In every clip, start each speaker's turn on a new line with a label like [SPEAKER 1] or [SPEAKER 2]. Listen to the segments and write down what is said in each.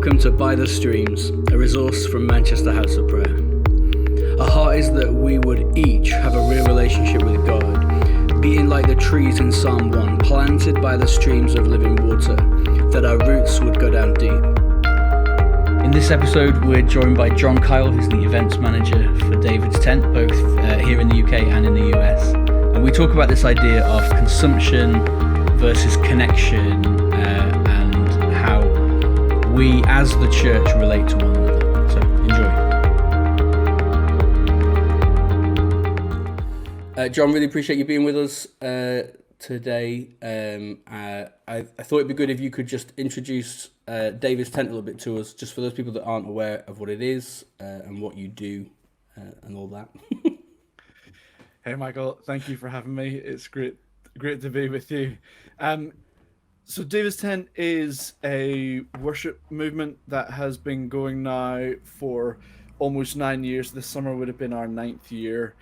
[SPEAKER 1] Welcome to By the Streams, a resource from Manchester House of Prayer. Our heart is that we would each have a real relationship with God, being like the trees in Psalm 1, planted by the streams of living water, that our roots would go down deep. In this episode, we're joined by John Kyle, who's the events manager for David's Tent, both here in the UK and in the US. And we talk about this idea of consumption versus connection, and how we as the church relate to one another. So enjoy. John, really appreciate you being with us today. I thought it'd be good if you could just introduce David's Tent a little bit to us, just for those people that aren't aware of what it is and what you do and all that.
[SPEAKER 2] Hey Michael, thank you for having me. It's great to be with you. So David's Tent is a worship movement that has been going now for almost 9 years. This summer would have been our 9th year.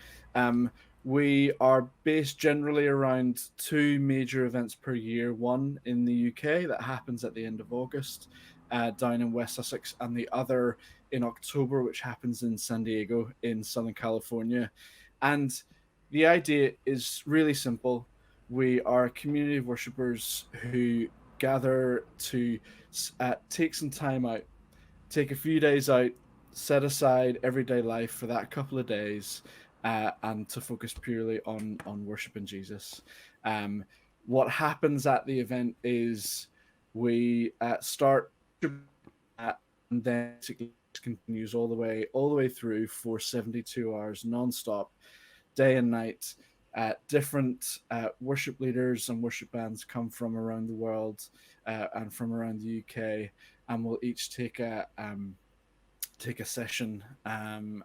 [SPEAKER 2] We are based generally around 2 major events per year. One in the UK that happens at the end of August down in West Sussex, and the other in October, which happens in San Diego in Southern California. And the idea is really simple. We are a community of worshippers who gather to take some time out, take a few days out, set aside everyday life for that couple of days, and to focus purely on worshiping Jesus. What happens at the event is we start, and then it continues all the way through for 72 hours nonstop, day and night. Different worship leaders and worship bands come from around the world and from around the UK, and we'll each take a session, and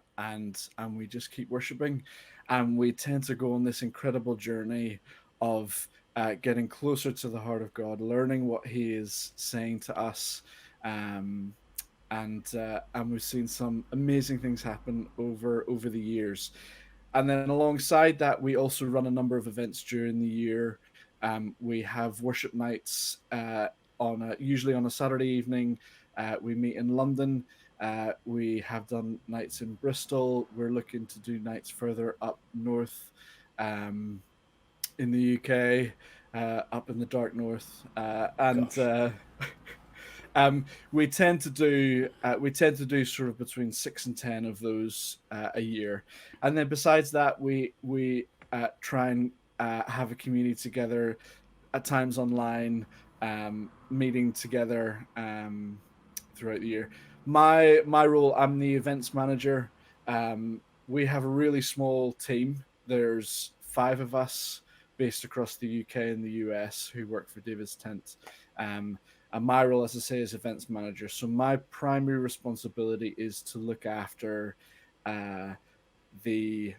[SPEAKER 2] we just keep worshiping, and we tend to go on this incredible journey of getting closer to the heart of God, learning what He is saying to us, and we've seen some amazing things happen over the years. And then alongside that, we also run a number of events during the year. We have worship nights usually on a Saturday evening. We meet in London. We have done nights in Bristol. We're looking to do nights further up north in the UK, up in the dark north. We tend to do sort of between 6 and 10 of those a year, and then besides that, we try and have a community together, at times online, meeting together throughout the year. My role, I'm the events manager. We have a really small team. There's 5 of us based across the UK and the US who work for David's Tent. And my role, as I say, is events manager. So my primary responsibility is to look after the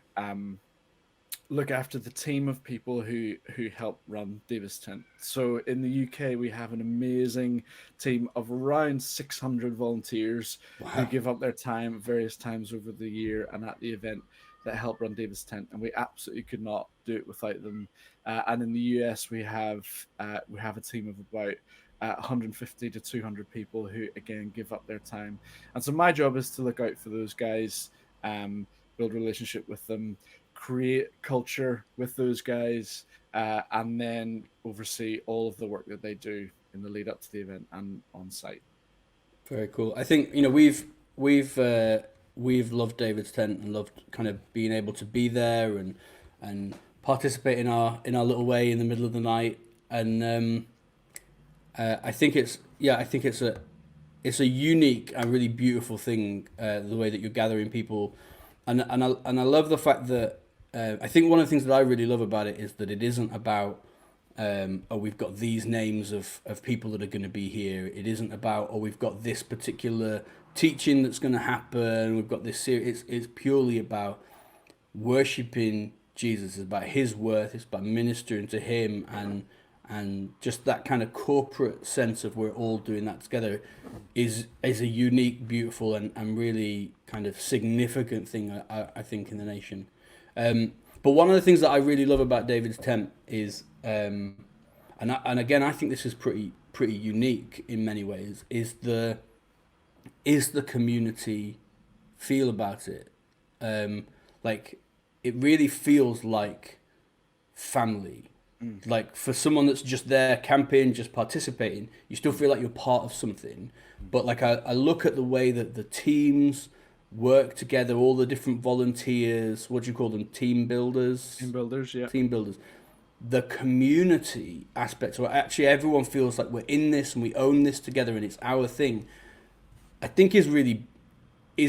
[SPEAKER 2] team of people who help run David's Tent. So in the UK, we have an amazing team of around 600 volunteers. Wow. Who give up their time at various times over the year and at the event, that help run David's Tent, and we absolutely could not do it without them. And in the US, we have a team of about 150 to 200 people who, again, give up their time. And so my job is to look out for those guys, build relationship with them, create culture with those guys, and then oversee all of the work that they do in the lead up to the event and on site.
[SPEAKER 1] Very cool. I think we've loved David's Tent and loved kind of being able to be there and participate in our little way in the middle of the night. And I think it's a unique and really beautiful thing, the way that you're gathering people, and I love the fact that I think one of the things that I really love about it is that it isn't about we've got these names of people that are going to be here. It isn't about we've got this particular teaching that's going to happen. We've got this series. It's purely about worshiping Jesus. It's about His worth. It's about ministering to Him, and just that kind of corporate sense of we're all doing that together is a unique, beautiful, and really kind of significant thing, I think, in the nation. But one of the things that I really love about David's Tent is, and again, I think this is pretty unique in many ways, is the is the community feel about it. Um, like it really feels like family.
[SPEAKER 2] Mm.
[SPEAKER 1] Like for someone that's just there camping, just participating, you still feel like you're part of something. But like I look at the way that the teams work together, all the different volunteers, what do you call them?
[SPEAKER 2] Team builders, yeah.
[SPEAKER 1] Team builders. The community aspect, where actually everyone feels like we're in this and we own this together and it's our thing, I think is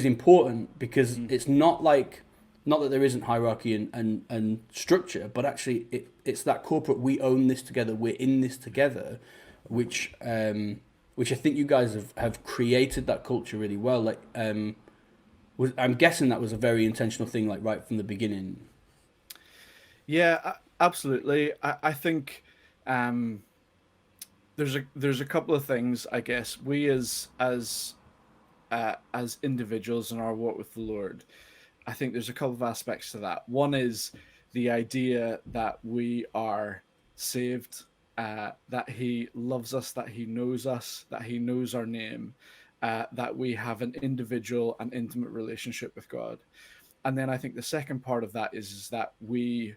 [SPEAKER 1] important because
[SPEAKER 2] Mm.
[SPEAKER 1] it's not like not that there isn't hierarchy and structure, but actually it's that corporate we own this together, we're in this together, which I think you guys have created that culture really well. Like I'm guessing that was a very intentional thing, like right from the beginning.
[SPEAKER 2] Yeah, absolutely. I think um, there's a couple of things. I guess we as individuals in our walk with the Lord, I think there's a couple of aspects to that. One is the idea that we are saved, that He loves us, that He knows our name, that we have an individual and intimate relationship with God. And then I think the second part of that is that we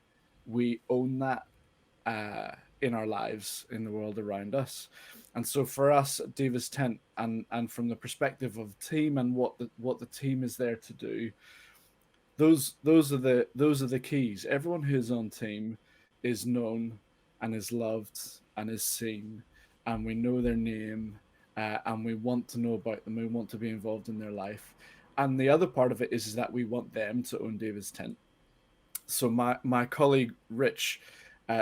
[SPEAKER 2] own that in our lives, in the world around us. And so for us at Davis Tent, and from the perspective of team and what the team is there to do, those are the keys. Everyone who is on team is known and is loved and is seen, and we know their name, and we want to know about them. We want to be involved in their life. And the other part of it is that we want them to own Davis Tent. So my colleague Rich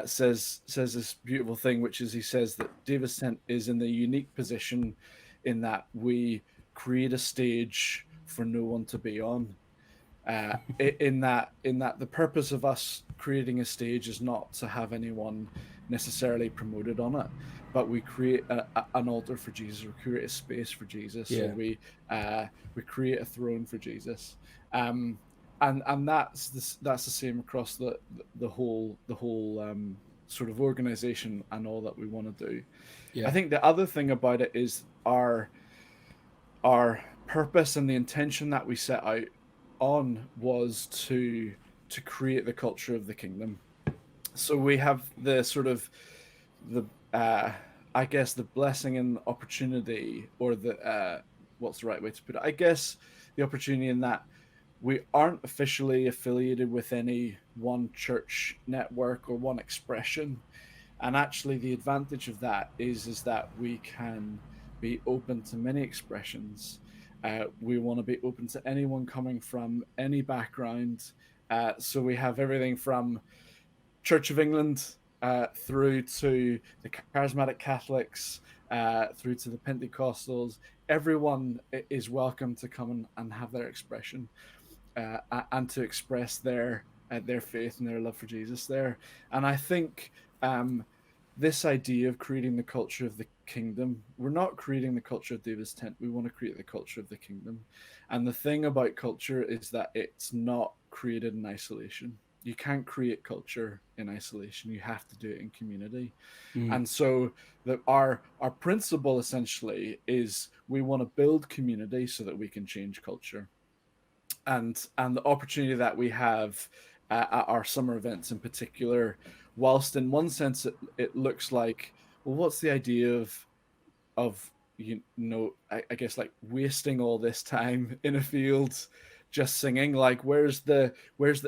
[SPEAKER 2] says this beautiful thing, which is he says that Davis Tent is in the unique position in that we create a stage for no one to be on. In that the purpose of us creating a stage is not to have anyone necessarily promoted on it, but we create an altar for Jesus. We create a space for Jesus. So
[SPEAKER 1] Yeah,
[SPEAKER 2] we create a throne for Jesus. Um, and that's the same across the whole sort of organization and all that we want to do. I
[SPEAKER 1] yeah,
[SPEAKER 2] think the other thing about it is our purpose and the intention that we set out on was to create the culture of the kingdom. So we have the sort of the I guess the blessing and opportunity, or the what's the right way to put it? I guess the opportunity in that we aren't officially affiliated with any one church network or one expression, and actually the advantage of that is that we can be open to many expressions. We want to be open to anyone coming from any background. So we have everything from Church of England through to the charismatic Catholics, through to the Pentecostals. Everyone is welcome to come and have their expression, and to express their faith and their love for Jesus there. And I think this idea of creating the culture of the kingdom, we're not creating the culture of David's tent. We want to create the culture of the kingdom. And the thing about culture is that it's not created in isolation. You can't create culture in isolation. You have to do it in community.
[SPEAKER 1] mm,
[SPEAKER 2] And so our principle essentially is we want to build community so that we can change culture. And the opportunity that we have at our summer events in particular, whilst in one sense it looks like, well, what's the idea of I guess like wasting all this time in a field just singing? Like where's the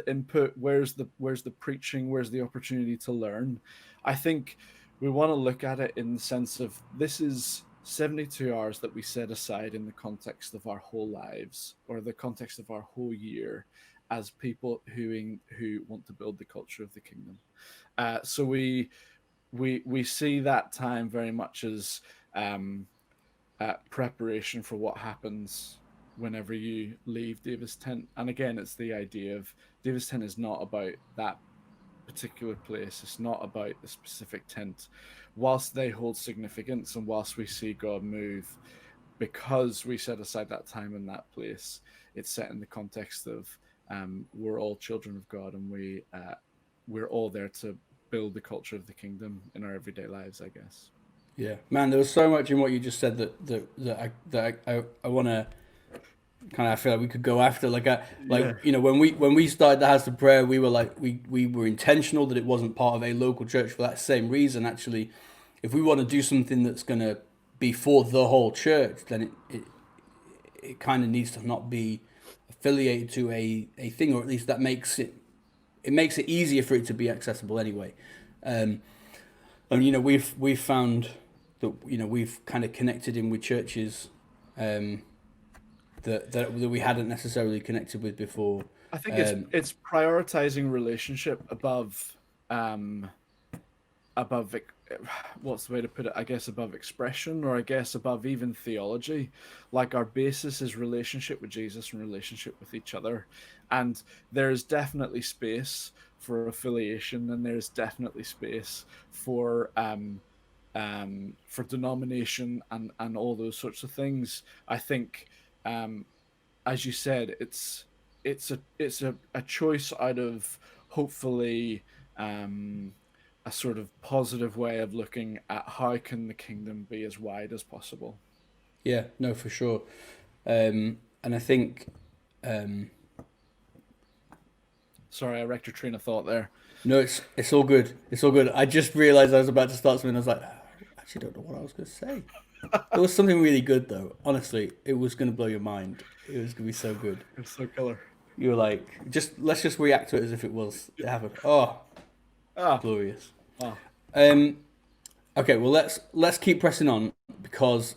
[SPEAKER 2] input, where's the preaching, where's the opportunity to learn? I think we want to look at it in the sense of this is 72 hours that we set aside in the context of our whole lives, or the context of our whole year, as people who want to build the culture of the kingdom. So we see that time very much as um, preparation for what happens whenever you leave Davis Tent. And again, it's the idea of Davis Tent is not about that particular place. It's not about the specific tent. Whilst they hold significance, and whilst we see God move, because we set aside that time and that place, it's set in the context of we're all children of God, and we're all there to build the culture of the kingdom in our everyday lives, I guess.
[SPEAKER 1] yeah. Man, there was so much in what you just said that I want to kind of I feel like we could go after.
[SPEAKER 2] Yeah.
[SPEAKER 1] When we started the House of Prayer, we were like we were intentional that it wasn't part of a local church for that same reason. Actually, if we want to do something that's going to be for the whole church, then it kind of needs to not be affiliated to a thing, or at least that makes it easier for it to be accessible anyway. Um, and we've found that we've kind of connected in with churches um, that we hadn't necessarily connected with before.
[SPEAKER 2] I think
[SPEAKER 1] Um,
[SPEAKER 2] it's prioritizing relationship above um above what's the way to put it, I guess above expression, or I guess above even theology. Like our basis is relationship with Jesus and relationship with each other, and there's definitely space for affiliation, and there's definitely space for denomination and all those sorts of things. I think um as you said, it's a choice out of hopefully um, a sort of positive way of looking at how can the kingdom be as wide as possible.
[SPEAKER 1] yeah, no, for sure. And I think um,
[SPEAKER 2] Sorry, I wrecked your train of thought there.
[SPEAKER 1] no, it's all good. It's all good. I just realized I was about to start something. I was like, I actually don't know what I was going to say. It was something really good though. Honestly, it was going to blow your mind. It was going to be so good.
[SPEAKER 2] It's so killer.
[SPEAKER 1] You were like, just let's just react to it as if it happened. Oh,
[SPEAKER 2] Ah,
[SPEAKER 1] glorious.
[SPEAKER 2] ah,
[SPEAKER 1] Um, okay, well let's keep pressing on because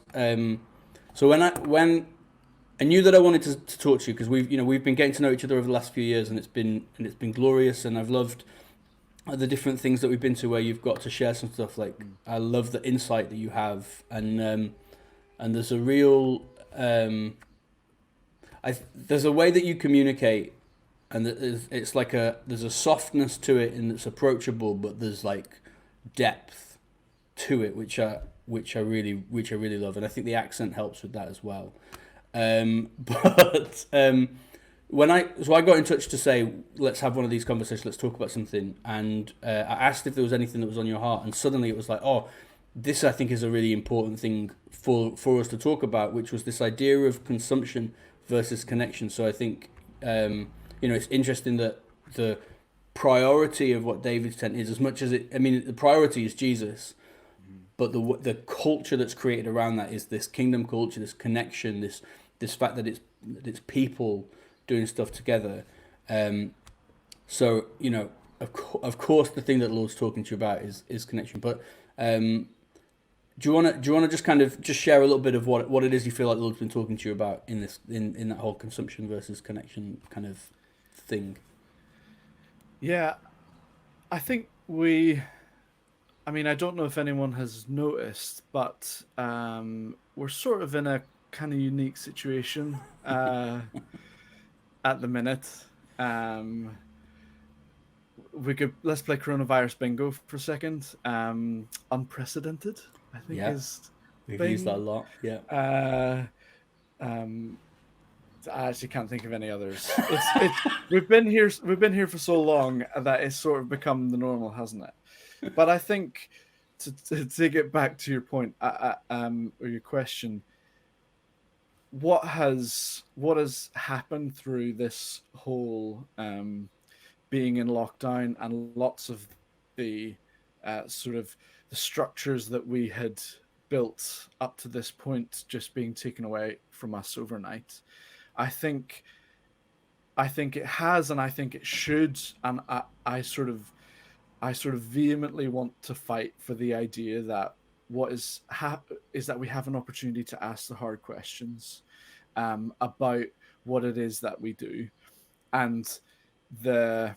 [SPEAKER 1] so when I knew that I wanted to talk to you because we've been getting to know each other over the last few years and it's been glorious and I've loved the different things that we've been to where you've got to share some stuff. Like
[SPEAKER 2] mm.
[SPEAKER 1] I love the insight that you have and there's a real there's a way that you communicate and it's like there's a softness to it and it's approachable, but there's like depth to it, which I really love, and I think the accent helps with that as well. But when I got in touch to say let's have one of these conversations, let's talk about something, and I asked if there was anything that was on your heart, and suddenly it was like, oh, this I think is a really important thing for us to talk about, which was this idea of consumption versus connection. So I think it's interesting that the priority of what David's tent is, as much as it, I mean, the priority is Jesus, but the culture that's created around that is this kingdom culture, this connection, this fact that it's people doing stuff together. So of course, the thing that the Lord's talking to you about is connection. But do you want to just kind of just share a little bit of what it is you feel like the Lord's been talking to you about in that whole consumption versus connection kind of thing?
[SPEAKER 2] Yeah, I think I mean, I don't know if anyone has noticed, but we're sort of in a kind of unique situation at the minute. Um, let's play coronavirus bingo for a second. Unprecedented, I think,
[SPEAKER 1] Yeah,
[SPEAKER 2] is
[SPEAKER 1] we've used that a
[SPEAKER 2] thing.
[SPEAKER 1] lot. Yeah,
[SPEAKER 2] Uh, um, I actually can't think of any others. It's we've been here for so long that it's sort of become the normal, hasn't it? But I think to get back to your point, or your question, what has happened through this whole being in lockdown and lots of the sort of the structures that we had built up to this point just being taken away from us overnight. I think I think it has, and I think it should, and I sort of vehemently want to fight for the idea that is that we have an opportunity to ask the hard questions about what it is that we do, and the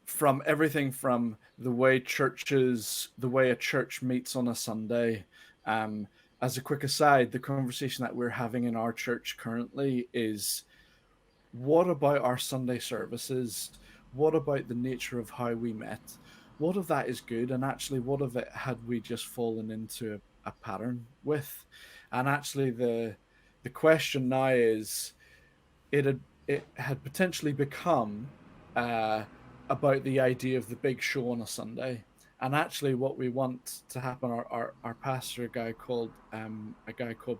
[SPEAKER 2] from everything from the way a church meets on a Sunday. Um, as a quick aside, the conversation that we're having in our church currently is what about our Sunday services? What about the nature of how we met? What of that is good? And actually, what of it had we just fallen into a pattern with? And actually, the question now is it had potentially become uh, about the idea of the big show on a Sunday. And actually, what we want to happen, our pastor, a guy called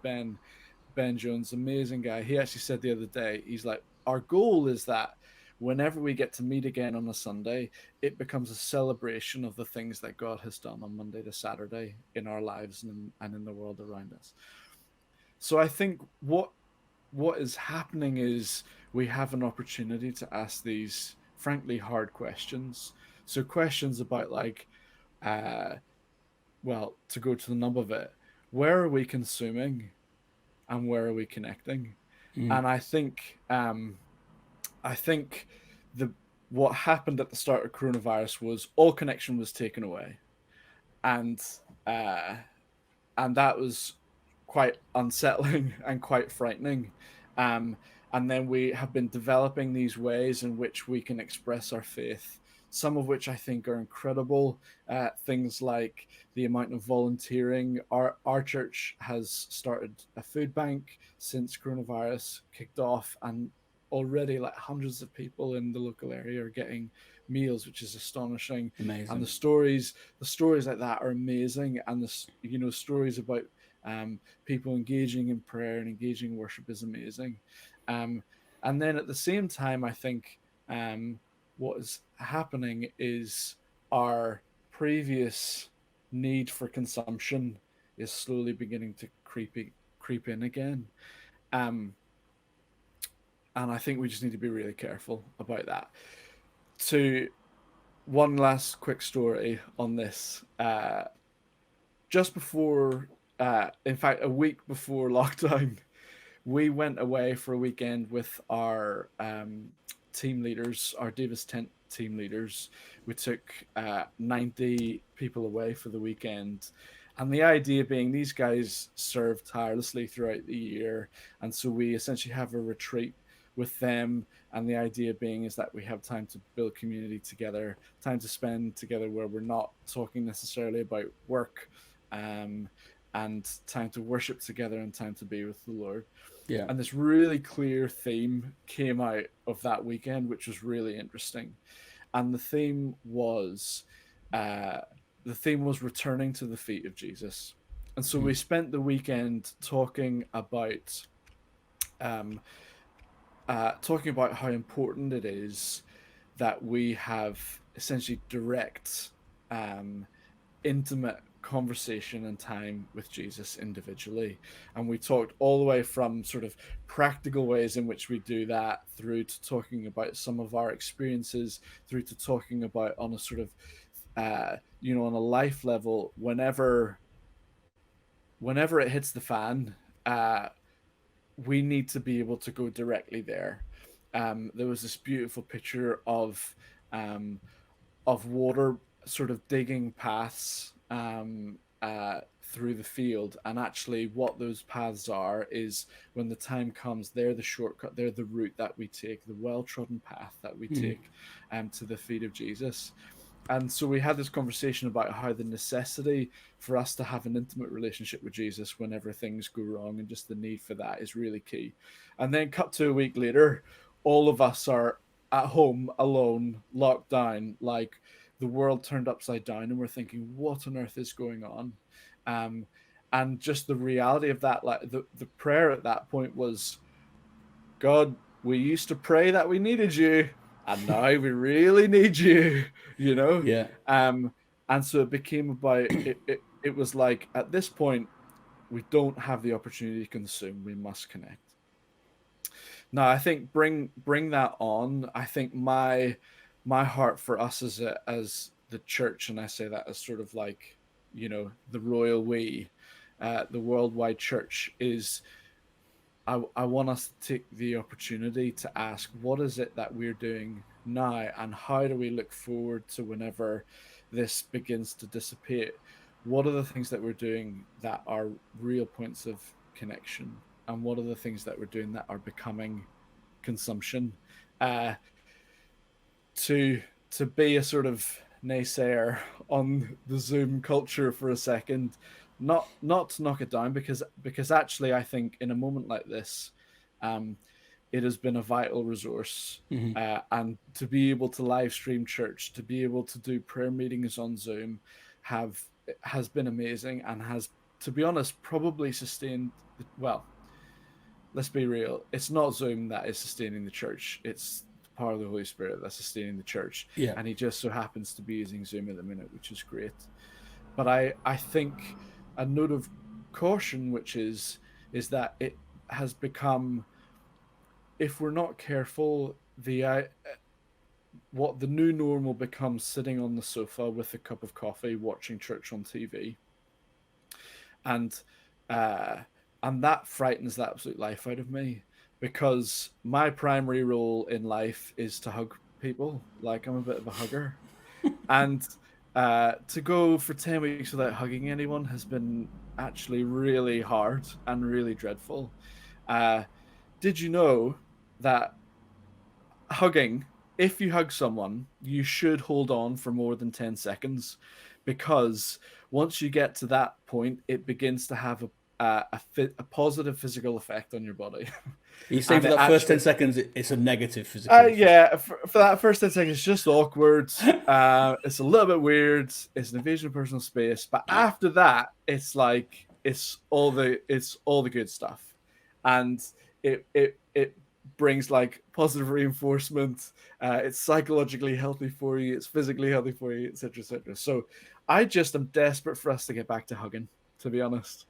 [SPEAKER 2] Ben, Ben Jones, amazing guy. He actually said the other day, he's like, our goal is that whenever we get to meet again on a Sunday, it becomes a celebration of the things that God has done on Monday to Saturday in our lives and in the world around us. So I think what is happening is we have an opportunity to ask these frankly hard questions. So questions about like, uh, well, to go to the nub of it, where are we consuming and where are we connecting?
[SPEAKER 1] Mm.
[SPEAKER 2] And I think the what happened at the start of coronavirus was all connection was taken away, and uh, and that was quite unsettling and quite frightening. Um, and then we have been developing these ways in which we can express our faith, some of which I think are incredible. Things like the amount of volunteering. Our church has started a food bank since coronavirus kicked off, and already like hundreds of people in the local area are getting meals, which is astonishing. And
[SPEAKER 1] Amazing.
[SPEAKER 2] the stories like that are amazing, and stories about people engaging in prayer and engaging in worship is amazing. Um, and then at the same time, I think what is happening is our previous need for consumption is slowly beginning to creep in again. Um, and I think we just need to be really careful about that. To one last quick story on this. Just before, in fact, a week before lockdown, we went away for a weekend with our team leaders, our Davis Tent team leaders. We took 90 people away for the weekend. And the idea being these guys serve tirelessly throughout the year. And so we essentially have a retreat with them. And the idea being is that we have time to build community together, time to spend together where we're not talking necessarily about work, um, and time to worship together and time to be with the Lord.
[SPEAKER 1] Yeah.
[SPEAKER 2] And this really clear theme came out of that weekend, which was really interesting. And uh, the theme was returning to the feet of Jesus. And so we
[SPEAKER 1] Mm.
[SPEAKER 2] spent the weekend um, talking about how important it is that we have essentially direct, um, intimate conversation and time with Jesus individually. And we talked all the way from sort of practical ways in which we do that through to talking about some of our experiences, through to talking about on a sort of, on a life level, whenever it hits the fan, uh, we need to be able to go directly there. There was this beautiful picture um, of water sort of digging paths through the field. And actually, what those paths are is when the time comes, they're the shortcut, they're the route that we take, the well trodden path that we
[SPEAKER 1] Mm.
[SPEAKER 2] take to the feet of Jesus. And so we had this conversation about how the necessity for us to have an intimate relationship with Jesus whenever things go wrong and just the need for that is really key. And then, cut to a week later, all of us are at home alone, locked down, like the world turned upside down, and we're thinking, what on earth is going on? Um, and just the reality of that, like the prayer at that point was, God, we used to pray that we needed you, and now we really need you, you know?
[SPEAKER 1] Yeah.
[SPEAKER 2] Um, and so it became about it was like at this point, we don't have the opportunity to consume, we must connect. Now I think bring that on. I think my heart for us as the church, and I say that as sort of like, the royal we, the worldwide church, is I want us to take the opportunity to ask, what is it that we're doing now, and how do we look forward to whenever this begins to dissipate? What are the things that we're doing that are real points of connection, and what are the things that we're doing that are becoming consumption? Uh, to to be a sort of naysayer on the Zoom culture for a second, not to knock it down, because actually I think in a moment like this, um, it has been a vital resource.
[SPEAKER 1] Hmm.
[SPEAKER 2] And to be able to live stream church, to be able to do prayer meetings on Zoom, has been amazing, and has, to be honest, probably sustained. Well, let's be real. It's not Zoom that is sustaining the church. It's the power of the Holy Spirit that's sustaining the church.
[SPEAKER 1] Yeah.
[SPEAKER 2] And he just so happens to be using Zoom at the minute, which is great. But I think a note of caution, which is that it has become, if we're not careful, what the new normal becomes sitting on the sofa with a cup of coffee watching church on TV, and uh, and that frightens the absolute life out of me, because my primary role in life is to hug people. Like, I'm a bit of a hugger, and to go for 10 weeks without hugging anyone has been actually really hard and really dreadful. Uh, did you know that hugging, if you hug someone, you should hold on for more than 10 seconds, because once you get to that point, it begins to have a positive physical effect on your body.
[SPEAKER 1] You saying
[SPEAKER 2] And
[SPEAKER 1] for
[SPEAKER 2] it
[SPEAKER 1] that first
[SPEAKER 2] actually,
[SPEAKER 1] 10 seconds, it's a negative physical effect?
[SPEAKER 2] yeah, for that first 10 seconds, it's just awkward. It's a little bit weird. It's an invasion of personal space. But after that, it's like, it's all the good stuff. And it brings like positive reinforcement. It's psychologically healthy for you. It's physically healthy for you, etc., etc. So I just am desperate for us to get back to hugging, to be honest.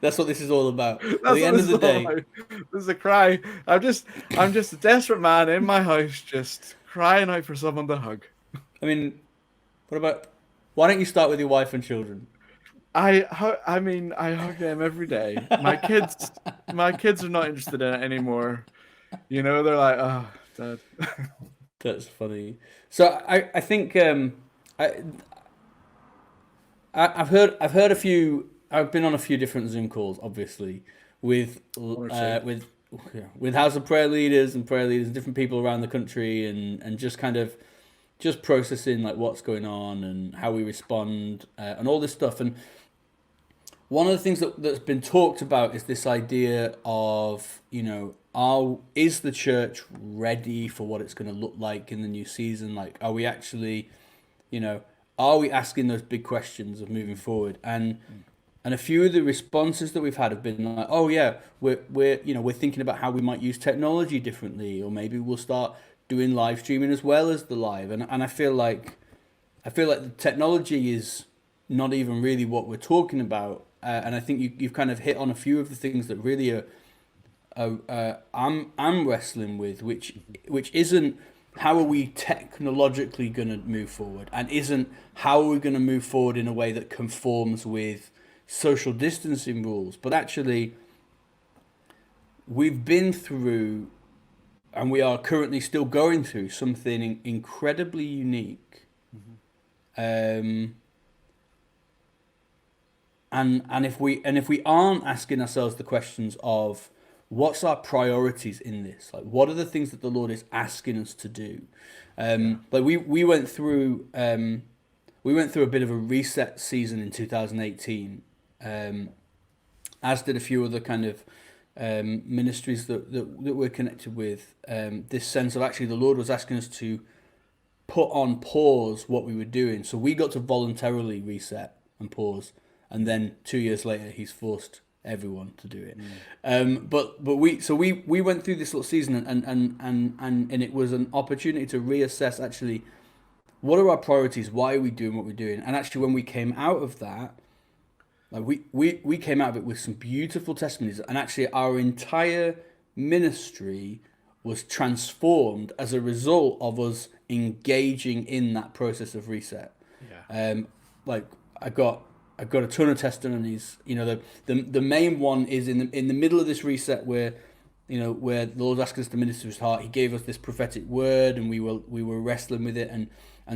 [SPEAKER 1] That's what this is all about. At
[SPEAKER 2] That's
[SPEAKER 1] the
[SPEAKER 2] what
[SPEAKER 1] end
[SPEAKER 2] this
[SPEAKER 1] of
[SPEAKER 2] is
[SPEAKER 1] the
[SPEAKER 2] all
[SPEAKER 1] day,
[SPEAKER 2] about. This is a cry. I'm just a desperate man in my house, just crying out for someone to hug.
[SPEAKER 1] I mean, what about, why don't you start with your wife and children?
[SPEAKER 2] I mean, I hug them every day. My kids are not interested in it anymore. They're like, oh, dad.
[SPEAKER 1] That's funny. So I think I I've heard a few. I've been on a few different Zoom calls, obviously, with
[SPEAKER 2] One or two.
[SPEAKER 1] with House of Prayer leaders and prayer leaders and different people around the country, and just kind of just processing like what's going on and how we respond, and all this stuff. And one of the things that's been talked about is this idea of, is the church ready for what it's going to look like in the new season? Like, are we actually, you know, are we asking those big questions of moving forward? And a few of the responses that we've had have been like, oh yeah, we're thinking about how we might use technology differently, or maybe we'll start doing live streaming as well as the live. And I feel like the technology is not even really what we're talking about. And I think you've kind of hit on a few of the things that really I'm wrestling with, which isn't how are we technologically going to move forward, and isn't how are we going to move forward in a way that conforms with social distancing rules, but actually we've been through, and we are currently still going through something incredibly unique. Um, and if we aren't asking ourselves the questions of what's our priorities in this, like what are the things that the Lord is asking us to do, like we went through a bit of a reset season in 2018, as did a few other kind of ministries that we're connected with. This sense of actually the Lord was asking us to put on pause what we were doing, so we got to voluntarily reset and pause, and then 2 years later he's forced everyone to do it. But we went through this little season, and it was an opportunity to reassess actually what are our priorities, why are we doing what we're doing. And actually when we came out of that, like we came out of it with some beautiful testimonies, and actually our entire ministry was transformed as a result of us engaging in that process of reset. Like I got a ton of testimonies. The main one is in the middle of this reset where the Lord asked us to minister His heart. He gave us this prophetic word, and we were wrestling with it, and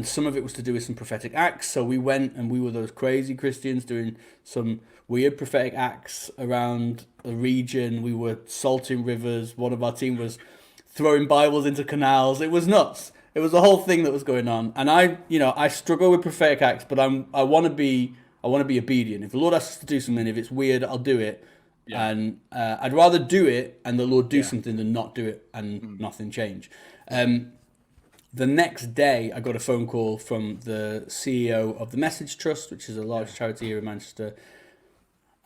[SPEAKER 1] some of it was to do with some prophetic acts. So we went and we were those crazy Christians doing some weird prophetic acts around the region. We were salting rivers. One of our team was throwing Bibles into canals. It was nuts. It was the whole thing that was going on. And I struggle with prophetic acts, but I want to be obedient. If the Lord asks us to do something, if it's weird, I'll do it.
[SPEAKER 2] Yeah.
[SPEAKER 1] And I'd rather do it and the Lord do
[SPEAKER 2] Yeah.
[SPEAKER 1] something than not do it and nothing change. The next day, I got a phone call from the CEO of the Message Trust, which is a large charity here in Manchester.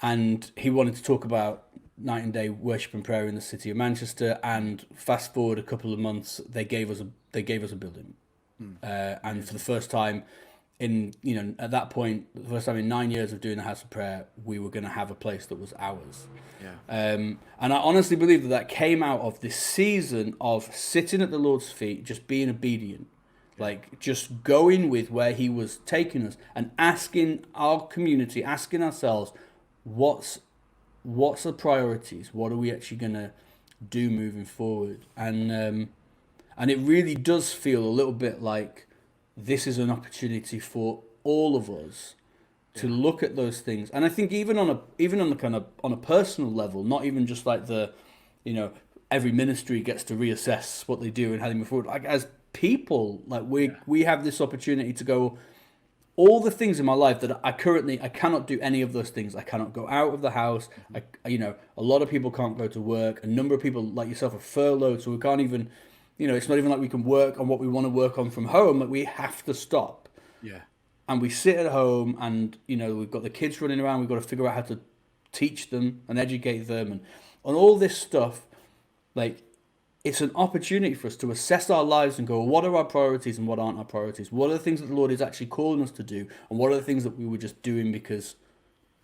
[SPEAKER 1] and he wanted to talk about night and day worship and prayer in the city of Manchester. And fast forward a couple of months, they gave us a building, and for the
[SPEAKER 2] Amazing.
[SPEAKER 1] first time in at that point, the first time in 9 years of doing the house of prayer, we were going to have a place that was ours.
[SPEAKER 2] Yeah.
[SPEAKER 1] And I honestly believe that that came out of this season of sitting at the Lord's feet, just being obedient,
[SPEAKER 2] Yeah.
[SPEAKER 1] like just going with where He was taking us, and asking our community, asking ourselves, what's what's the priorities? What are we actually gonna do moving forward? And it really does feel a little bit like this is an opportunity for all of us to
[SPEAKER 2] Yeah.
[SPEAKER 1] look at those things. And I think even on the kind of on a personal level, not even just like you know, every ministry gets to reassess what they do and how they move forward. Like as people, like we
[SPEAKER 2] Yeah.
[SPEAKER 1] we have this opportunity to go, all the things in my life that I cannot do any of those things. I cannot go out of the house.
[SPEAKER 2] Mhm.
[SPEAKER 1] A lot of people can't go to work. A number of people like yourself are furloughed, so we can't even, it's not even like we can work on what we want to work on from home. Like we have to stop,
[SPEAKER 2] Yeah.
[SPEAKER 1] and we sit at home, and we've got the kids running around. We've got to figure out how to teach them and educate them, and on all this stuff. Like it's an opportunity for us to assess our lives and go, what are our priorities and what aren't our priorities? What are the things that the Lord is actually calling us to do? And what are the things that we were just doing because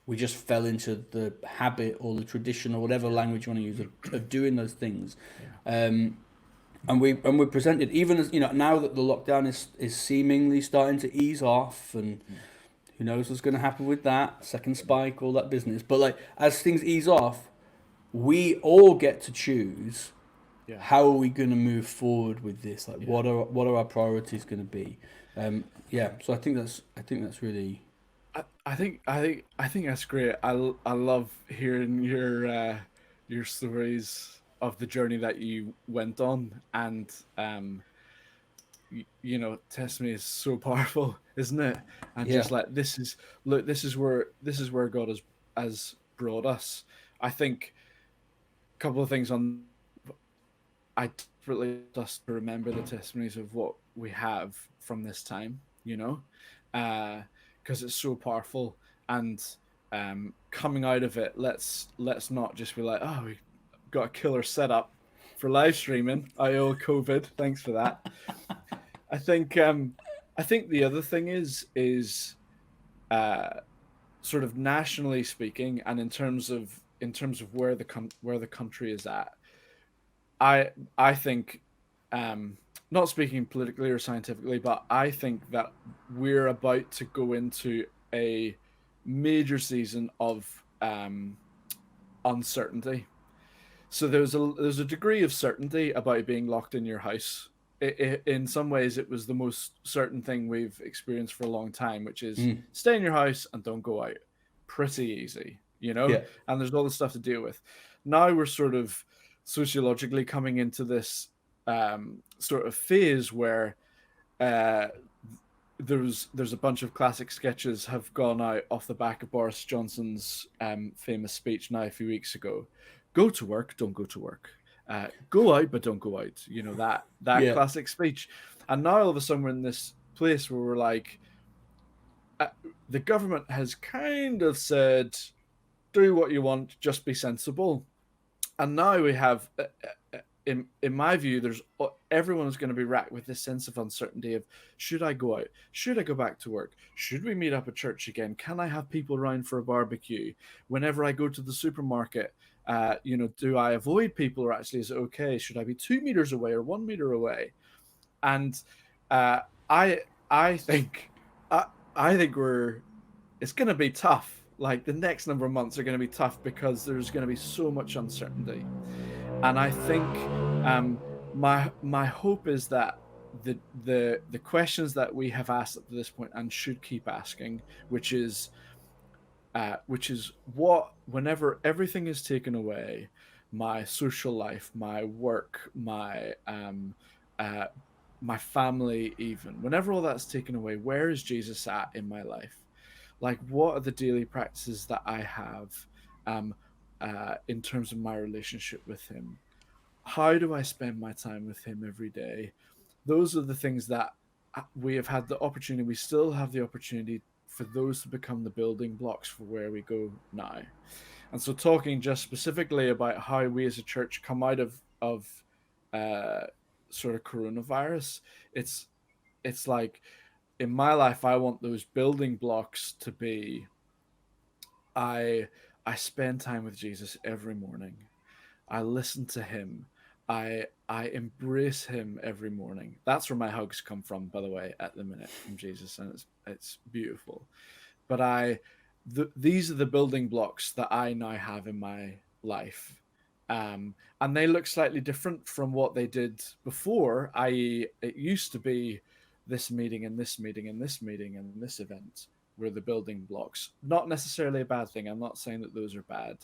[SPEAKER 1] we just fell into the habit or the tradition or whatever
[SPEAKER 2] Yeah.
[SPEAKER 1] language you want to use of doing those things?
[SPEAKER 2] Yeah.
[SPEAKER 1] Um, and we're presented, even as now that the lockdown is seemingly starting to ease off, and
[SPEAKER 2] Mm.
[SPEAKER 1] who knows what's going to happen with that second spike, all that business. But like as things ease off, we all get to choose
[SPEAKER 2] Yeah.
[SPEAKER 1] how are we going to move forward with this? Like,
[SPEAKER 2] Yeah.
[SPEAKER 1] what are our priorities going to be? Yeah, so I think that's really
[SPEAKER 2] I think that's great. I love hearing your stories of the journey that you went on, and testimony is so powerful, isn't it? And
[SPEAKER 1] yeah
[SPEAKER 2] just like this is where God has brought us. I think a couple of things on I desperately just to remember the testimonies of what we have from this time, because it's so powerful. And coming out of it, let's not just be like, oh, we got a killer setup for live streaming. I owe COVID. Thanks for that. I think I think the other thing is uh, sort of nationally speaking, and in terms of where the country is at. I think, not speaking politically or scientifically, but I think that we're about to go into a major season of uncertainty. So there's a degree of certainty about being locked in your house. In some ways, it was the most certain thing we've experienced for a long time, which is
[SPEAKER 1] mm,
[SPEAKER 2] stay in your house and don't go out. Pretty easy,
[SPEAKER 1] yeah
[SPEAKER 2] and there's all the stuff to deal with. Now we're sort of sociologically coming into this sort of phase where uh, there's a bunch of classic sketches have gone out off the back of Boris Johnson's famous speech now a few weeks ago. Go to work, don't go to work. Go out, but don't go out. That
[SPEAKER 1] yeah
[SPEAKER 2] classic speech. And now all of a sudden we're in this place where we're like, uh, the government has kind of said, do what you want, just be sensible. And now we have in my view, there's everyone is going to be racked with this sense of uncertainty of, should I go out? Should I go back to work? Should we meet up at church again? Can I have people around for a barbecue? Whenever I go to the supermarket, do I avoid people, or actually is it okay? Should I be 2 meters away or 1 meter away? And uh, I I think I, I think it's going to be tough. Like the next number of months are going to be tough because there's going to be so much uncertainty. And I think my hope is that the questions that we have asked up to this point and should keep asking, which is what, whenever everything is taken away, my social life, my work, uh, my family, even whenever all that's taken away, where is Jesus at in my life? Like, what are the daily practices that I have um, in terms of my relationship with Him? How do I spend my time with Him every day? Those are the things that we have had the opportunity. We still have the opportunity for those to become the building blocks for where we go now. And so, talking just specifically about how we as a church come out of sort of coronavirus, it's like in my life, I want those building blocks to be I spend time with Jesus every morning. I listen to him. I embrace him every morning. That's where my hugs come from, by the way, at the minute, from Jesus, and it's beautiful. But these are the building blocks that I now have in my life, and they look slightly different from what they did before. I.e., it used to be this meeting and this meeting and this meeting and this event were the building blocks. Not necessarily a bad thing. I'm not saying that those are bad,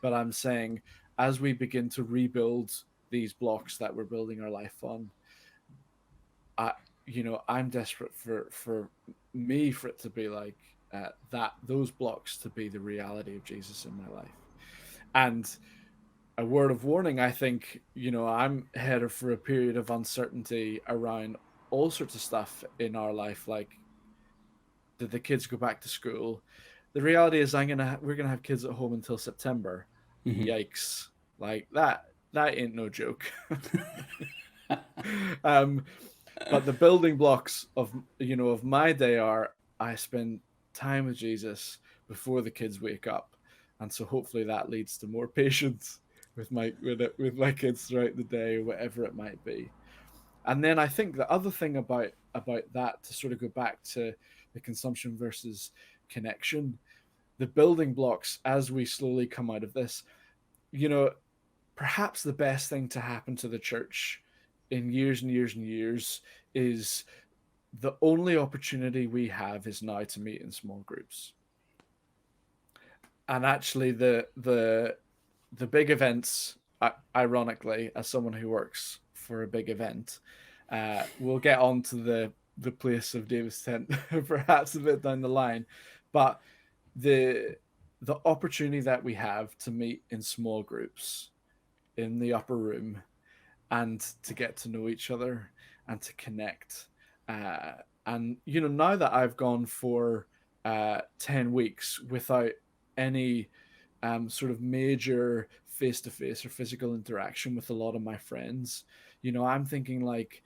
[SPEAKER 2] but I'm saying as we begin to rebuild these blocks that we're building our life on, I'm desperate for it to be like those blocks to be the reality of Jesus in my life. And a word of warning, I think, I'm headed for a period of uncertainty around all sorts of stuff in our life, like did the kids go back to school? The reality is we're gonna have kids at home until September. Mm-hmm. Yikes. Like that ain't no joke. But the building blocks of my day are I spend time with Jesus before the kids wake up. And so hopefully that leads to more patience with my kids throughout the day, whatever it might be. And then I think the other thing about that, to sort of go back to the consumption versus connection, the building blocks as we slowly come out of this, perhaps the best thing to happen to the church in years and years and years is the only opportunity we have is now to meet in small groups. And actually the big events, ironically, as someone who works for a big event, we'll get on to the place of David's tent perhaps a bit down the line, but the opportunity that we have to meet in small groups in the upper room and to get to know each other and to connect, and now that I've gone for 10 weeks without any sort of major face-to-face or physical interaction with a lot of my friends, I'm thinking like,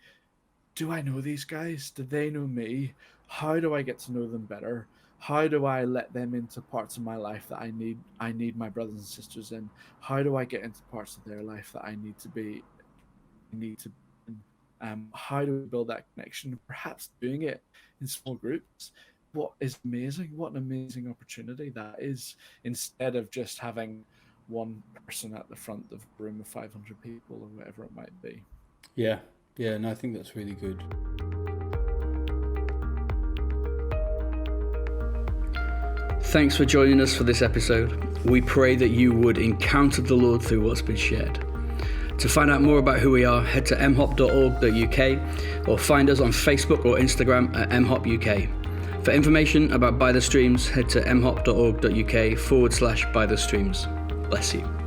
[SPEAKER 2] do I know these guys? Do they know me? How do I get to know them better? How do I let them into parts of my life that I need my brothers and sisters in? How do I get into parts of their life that I need to be? How do we build that connection? Perhaps doing it in small groups. What an amazing opportunity that is, instead of just having one person at the front of a room of 500 people or whatever it might be.
[SPEAKER 1] Yeah, no, I think that's really good. Thanks for joining us for this episode. We pray that you would encounter the Lord through what's been shared. To find out more about who we are, head to mhop.org.uk or find us on Facebook or Instagram at mhopuk. For information about By the Streams, head to mhop.org.uk/by the streams. Bless you.